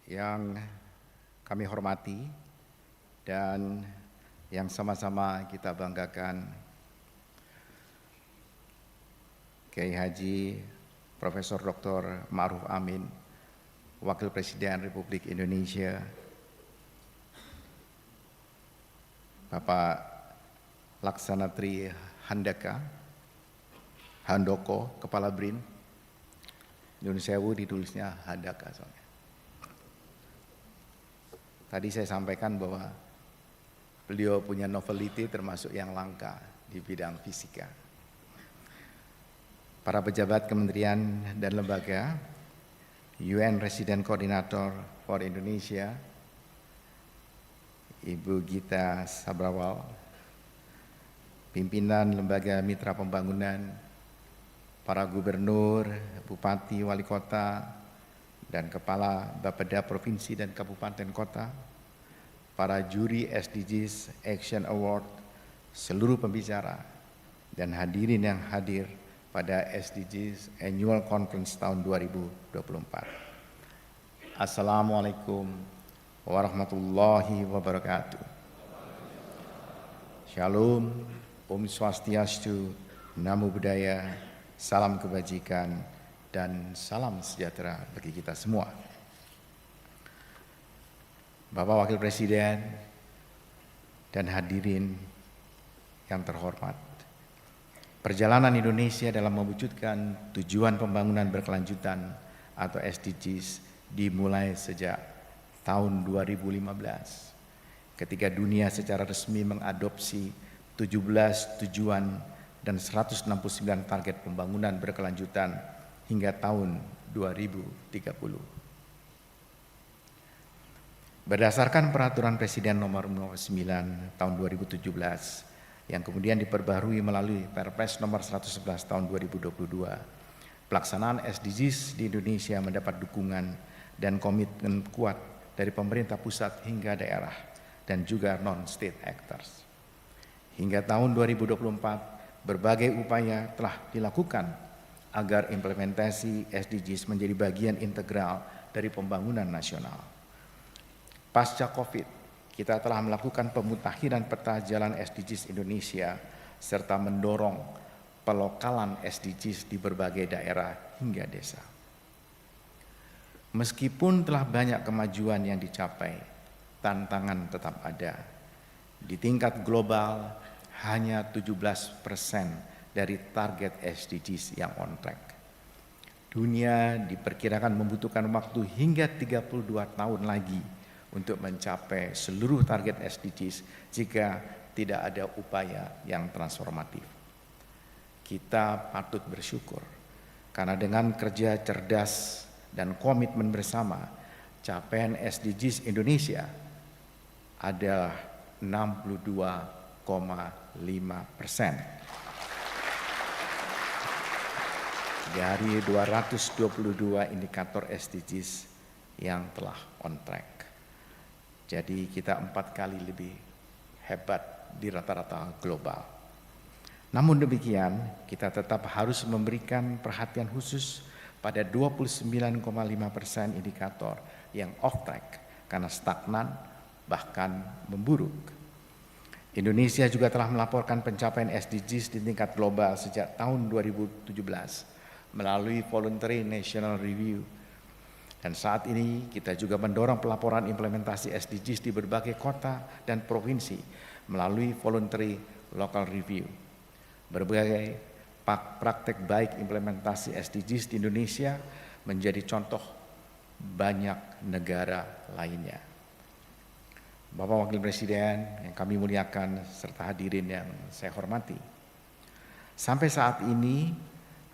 yang kami hormati dan yang sama-sama kita banggakan, Kiai Haji Profesor Dr. Ma'ruf Amin, Wakil Presiden Republik Indonesia, Bapak Laksanatri Handoko, Kepala BRIN. Indonesia ditulisnya Handaka soalnya. Tadi saya sampaikan bahwa beliau punya novelty termasuk yang langka di bidang fisika. Para pejabat kementerian dan lembaga, UN Resident Coordinator for Indonesia, Ibu Gita Sabrawal, pimpinan lembaga mitra pembangunan, para gubernur, bupati, wali kota, dan kepala Bapeda provinsi dan kabupaten kota, para juri SDGs Action Award, seluruh pembicara, dan hadirin yang hadir pada SDGs Annual Conference tahun 2024. Assalamualaikum warahmatullahi wabarakatuh. Shalom, Om Swastiastu, Namo Buddhaya, salam kebajikan, dan salam sejahtera bagi kita semua. Bapak Wakil Presiden dan hadirin yang terhormat, perjalanan Indonesia dalam mewujudkan tujuan pembangunan berkelanjutan atau SDGs dimulai sejak tahun 2015 ketika dunia secara resmi mengadopsi 17 tujuan dan 169 target pembangunan berkelanjutan hingga tahun 2030. Berdasarkan peraturan Presiden nomor 9 tahun 2017 yang kemudian diperbaharui melalui Perpres nomor 111 tahun 2022, pelaksanaan SDGs di Indonesia mendapat dukungan dan komitmen kuat dari pemerintah pusat hingga daerah dan juga non-state actors. Hingga tahun 2024, berbagai upaya telah dilakukan agar implementasi SDGs menjadi bagian integral dari pembangunan nasional. Pasca COVID, kita telah melakukan pemutakhiran peta jalan SDGs Indonesia serta mendorong pelokalan SDGs di berbagai daerah hingga desa. Meskipun telah banyak kemajuan yang dicapai, tantangan tetap ada. Di tingkat global, hanya 17% dari target SDGs yang on track. Dunia diperkirakan membutuhkan waktu hingga 32 tahun lagi untuk mencapai seluruh target SDGs jika tidak ada upaya yang transformatif. Kita patut bersyukur karena dengan kerja cerdas dan komitmen bersama, capaian SDGs Indonesia adalah 62,5%. Dari 222 indikator SDGs yang telah on track. Jadi kita 4 kali lebih hebat di rata-rata global. Namun demikian, kita tetap harus memberikan perhatian khusus pada 29,5% indikator yang off track karena stagnan bahkan memburuk. Indonesia juga telah melaporkan pencapaian SDGs di tingkat global sejak tahun 2017 melalui Voluntary National Review. Dan saat ini kita juga mendorong pelaporan implementasi SDGs di berbagai kota dan provinsi melalui Voluntary Local Review. Berbagai praktek baik implementasi SDGs di Indonesia menjadi contoh banyak negara lainnya. Bapak Wakil Presiden yang kami muliakan serta hadirin yang saya hormati. Sampai saat ini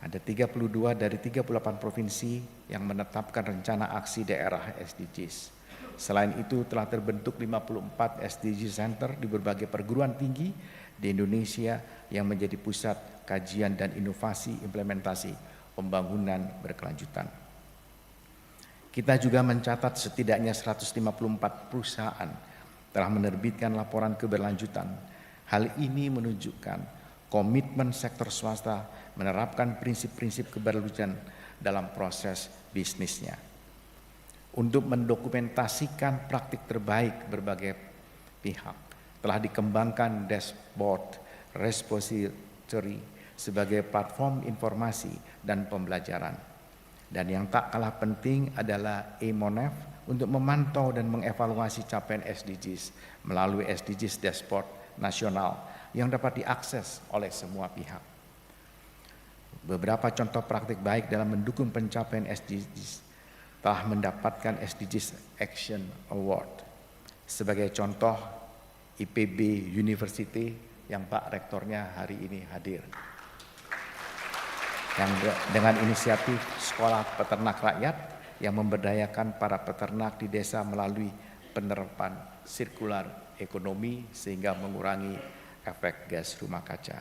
ada 32 dari 38 provinsi yang menetapkan rencana aksi daerah SDGs. Selain itu telah terbentuk 54 SDG Center di berbagai perguruan tinggi di Indonesia yang menjadi pusat kajian dan inovasi implementasi pembangunan berkelanjutan. Kita juga mencatat setidaknya 154 perusahaan telah menerbitkan laporan keberlanjutan. Hal ini menunjukkan komitmen sektor swasta menerapkan prinsip-prinsip keberlanjutan dalam proses bisnisnya. untuk mendokumentasikan praktik terbaik berbagai pihak. Telah dikembangkan dashboard repository sebagai platform informasi dan pembelajaran. Dan yang tak kalah penting adalah e-Monef untuk memantau dan mengevaluasi capaian SDGs melalui SDGs Dashboard Nasional yang dapat diakses oleh semua pihak. Beberapa contoh praktik baik dalam mendukung pencapaian SDGs telah mendapatkan SDGs Action Award. Sebagai contoh, IPB University yang Pak Rektornya hari ini hadir. Yang dengan inisiatif Sekolah Peternak Rakyat yang memberdayakan para peternak di desa melalui penerapan sirkular ekonomi sehingga mengurangi efek gas rumah kaca.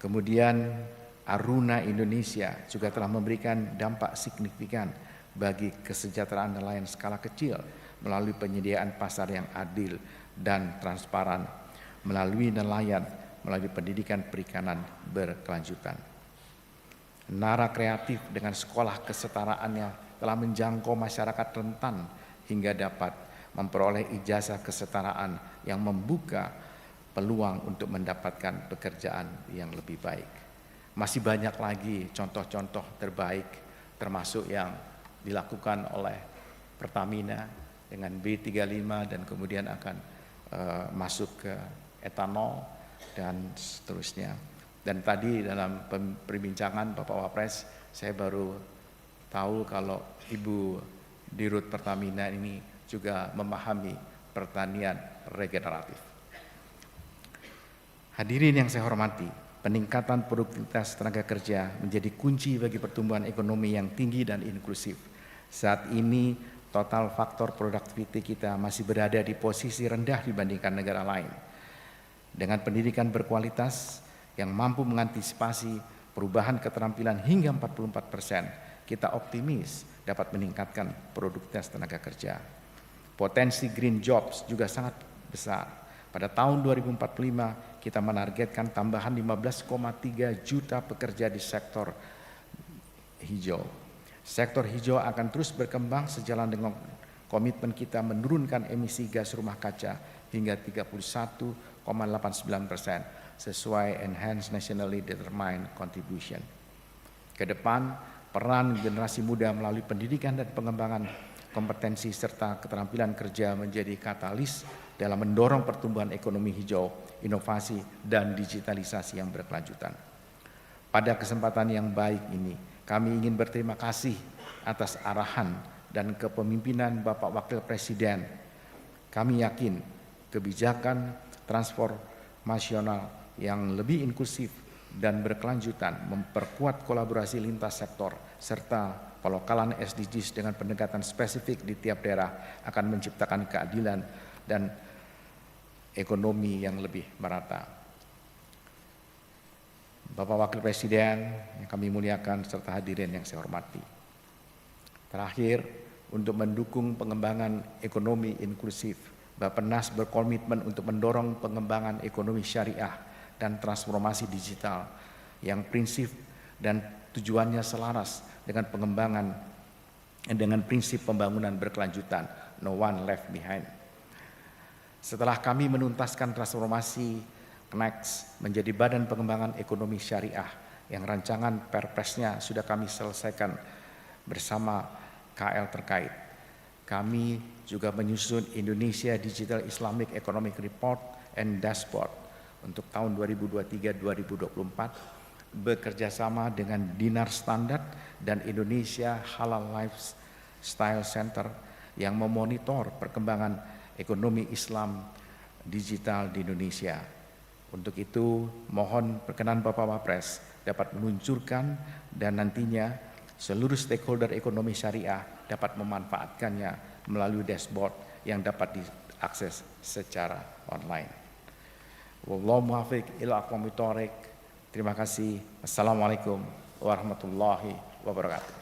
Kemudian Aruna Indonesia juga telah memberikan dampak signifikan bagi kesejahteraan nelayan skala kecil melalui penyediaan pasar yang adil dan transparan, melalui nelayan, melalui pendidikan perikanan berkelanjutan. Nara Kreatif dengan sekolah kesetaraannya telah menjangkau masyarakat rentan hingga dapat memperoleh ijazah kesetaraan yang membuka peluang untuk mendapatkan pekerjaan yang lebih baik. Masih banyak lagi contoh-contoh terbaik termasuk yang dilakukan oleh Pertamina dengan B35 dan kemudian akan masuk ke etanol dan seterusnya. Dan tadi dalam perbincangan Bapak Wapres saya baru tahu kalau Ibu Dirut Pertamina ini juga memahami pertanian regeneratif. Hadirin yang saya hormati, peningkatan produktivitas tenaga kerja menjadi kunci bagi pertumbuhan ekonomi yang tinggi dan inklusif. Saat ini total faktor productivity kita masih berada di posisi rendah dibandingkan negara lain. Dengan pendidikan berkualitas yang mampu mengantisipasi perubahan keterampilan hingga 44%, kita optimis dapat meningkatkan produktivitas tenaga kerja. Potensi green jobs juga sangat besar. Pada tahun 2045 kita menargetkan tambahan 15,3 juta pekerja di sektor hijau. Sektor hijau akan terus berkembang sejalan dengan komitmen kita menurunkan emisi gas rumah kaca hingga 31,89% sesuai Enhanced Nationally Determined Contribution. Ke depan, peran generasi muda melalui pendidikan dan pengembangan kompetensi serta keterampilan kerja menjadi katalis dalam mendorong pertumbuhan ekonomi hijau, inovasi, dan digitalisasi yang berkelanjutan. Pada kesempatan yang baik ini, kami ingin berterima kasih atas arahan dan kepemimpinan Bapak Wakil Presiden. Kami yakin kebijakan transformasional yang lebih inklusif dan berkelanjutan memperkuat kolaborasi lintas sektor serta pelokalan SDGs dengan pendekatan spesifik di tiap daerah akan menciptakan keadilan dan ekonomi yang lebih merata. Bapak Wakil Presiden yang kami muliakan serta hadirin yang saya hormati. Terakhir, untuk mendukung pengembangan ekonomi inklusif, Bappenas berkomitmen untuk mendorong pengembangan ekonomi syariah dan transformasi digital yang prinsip dan tujuannya selaras dengan pengembangan dengan prinsip pembangunan berkelanjutan, no one left behind. Setelah kami menuntaskan transformasi KNEX menjadi Badan Pengembangan Ekonomi Syariah yang rancangan perpresnya sudah kami selesaikan bersama KL terkait. Kami juga menyusun Indonesia Digital Islamic Economic Report and Dashboard untuk tahun 2023-2024 bekerjasama dengan Dinar Standard dan Indonesia Halal Lifestyle Center yang memonitor perkembangan ekonomi Islam digital di Indonesia. Untuk itu, mohon perkenan Bapak Wapres dapat meluncurkan dan nantinya seluruh stakeholder ekonomi syariah dapat memanfaatkannya melalui dashboard yang dapat diakses secara online. Wallahu muwaffiq ila aqwamit thoriq. Terima kasih. Assalamualaikum warahmatullahi wabarakatuh.